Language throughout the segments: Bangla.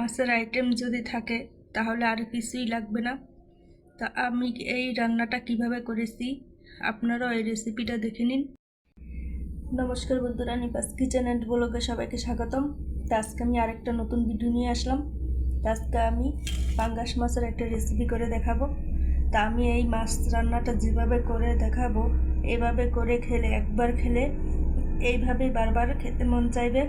মাছের আইটেম যদি থাকে তাহলে আর কিছুই লাগবে না। তা আমি এই রান্নাটা কিভাবে করেছি আপনারাও এই রেসিপিটা দেখে নিন। নমস্কার বন্ধুরা, নিপাস কিচেন অ্যান্ড ব্লগে সবাইকে স্বাগতম। তা আজকে আমি আরেকটা নতুন ভিডিও নিয়ে আসলাম। তা আজকে আমি পাঙ্গাস মাছের একটা রেসিপি করে দেখাবো। তা আমি এই মাছ রান্নাটা যেভাবে করে দেখাবো, এভাবে করে খেলে, একবার খেলে এইভাবে বারবার খেতে মন চাইবে।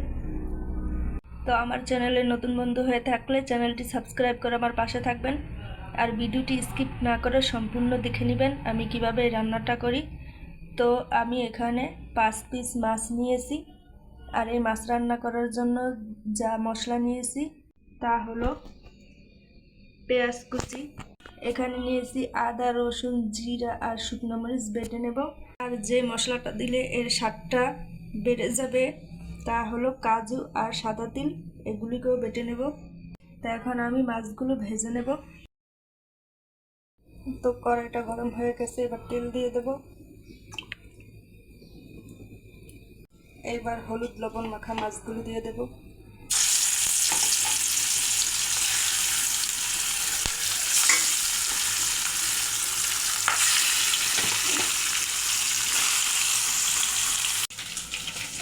তো আমার চ্যানেলে নতুন বন্ধু হয়ে থাকলে চ্যানেলটি সাবস্ক্রাইব করে আমার পাশে থাকবেন, আর ভিডিওটি স্কিপ না করে সম্পূর্ণ দেখে নেবেন আমি কিভাবে এই রান্নাটা করি। তো আমি এখানে 5 পিস মাছ নিয়েছি, আর এই মাছ রান্না করার জন্য যা মশলা নিয়েছি তা হলো পেঁয়াজ কুচি, এখানে নিয়েছি আদা, রসুন, জিরা আর শুকনো মরিচ বেটে নেব। আর যে মশলাটা দিলে এর স্বাদটা বেড়ে যাবে তা হলো কাজু আর সাদা তিল, এগুলিকেও বেটে নেব। তা এখন আমি মাছগুলো ভেজে নেব। তো কড়াইটা গরম হয়ে গেছে, এবার তেল দিয়ে দেব। এবার হলুদ লবণ মাখা মাছগুলো দিয়ে দেব।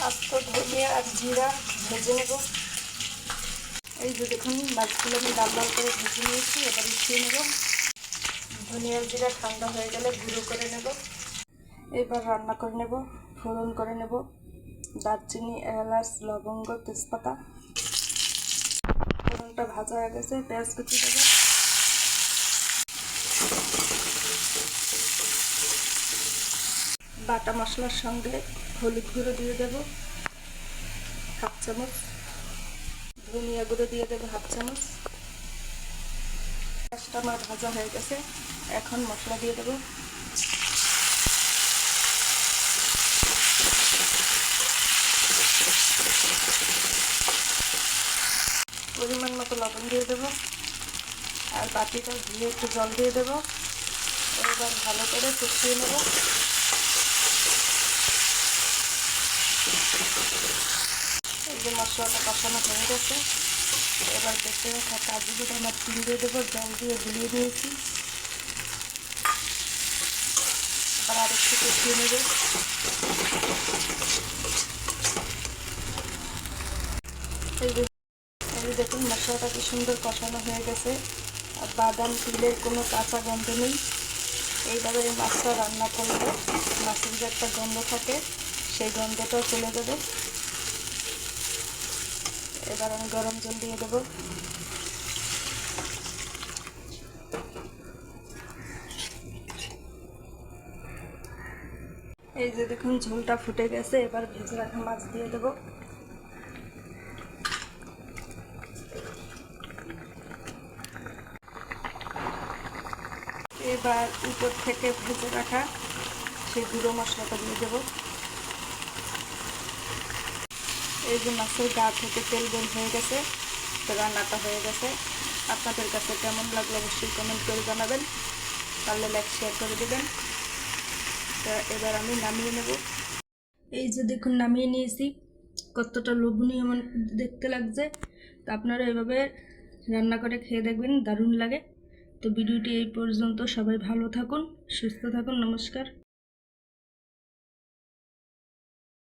আস্ত ধনিয়া আর জিরা ভেজে নেব। এই যে দেখুন মাছগুলো আমি লাল লাল করে ভেজে নিয়েছি, এবার উঠিয়ে নেব। ধনিয়া জিরা ঠান্ডা হয়ে গেলে গুঁড়ো করে নেব। এবার রান্না করে নেব, ফোড়ন করে নেব দারচিনি, এলাচ, লবঙ্গ, তেজপাতা। ফোড়নটা ভাজা হয়ে গেছে, পেঁয়াজ কুচি দেবো। বাটা মশলার সঙ্গে হলুদ গুঁড়ো দিয়ে দেব 1/2 চামচ, ধনিয়া গুঁড়ো দিয়ে দেবো 1/2 চামচ। পেঁয়াজটা আমার ভাজা হয়ে গেছে, এখন মশলা দিয়ে দেবো। পরিমাণ মতো লবণ দিয়ে দেবো, আর বাটিটা ধুয়ে একটু জল দিয়ে দেবো। এবার ভালো করে কষিয়ে নেব। এই যে মশলাটা কষানো হয়ে গেছে, এবার বেটে রাখা কাজু বাদাম আমার তিল দিয়ে দেবো, জল দিয়ে গুলিয়ে দিয়েছি। এবার আরেকটু কষিয়ে নেব। এই দেখুন মশলাটা কি সুন্দর কষানো হয়ে গেছে, আর বাদাম তিলের কোনো কাঁচা গন্ধ নেই। এইভাবে এই মাছটা রান্না করলে মাছের যে একটা গন্ধ থাকে সেই গন্ধটাও চলে যাবে। এবার আমি গরম জল দিয়ে দেবো। এই যে দেখুন ঝোলটা ফুটে গেছে, এবার ভেজে রাখা মাছ দিয়ে দেবো। এবার উপর থেকে ভেজে রাখা সেই গুঁড়ো মশলাটা দিয়ে দেবো। এই যে মাছের গা থেকে তেল বের হয়ে গেছে, তো রান্নাটা হয়ে গেছে। আপনাদের কাছে কেমন লাগলো অবশ্যই কমেন্ট করে জানাবেন, পারলে লাইক শেয়ার করে দেবেন। তো এবার আমি নামিয়ে নেব। এই যে দেখুন নামিয়ে নিয়েছি, কতটা লোভনীয় দেখতে লাগছে। তো আপনারা এভাবে রান্না করে খেয়ে দেখবেন, দারুণ লাগে। তো ভিডিওটি এই পর্যন্ত, সবাই ভালো থাকুন, সুস্থ থাকুন, নমস্কার।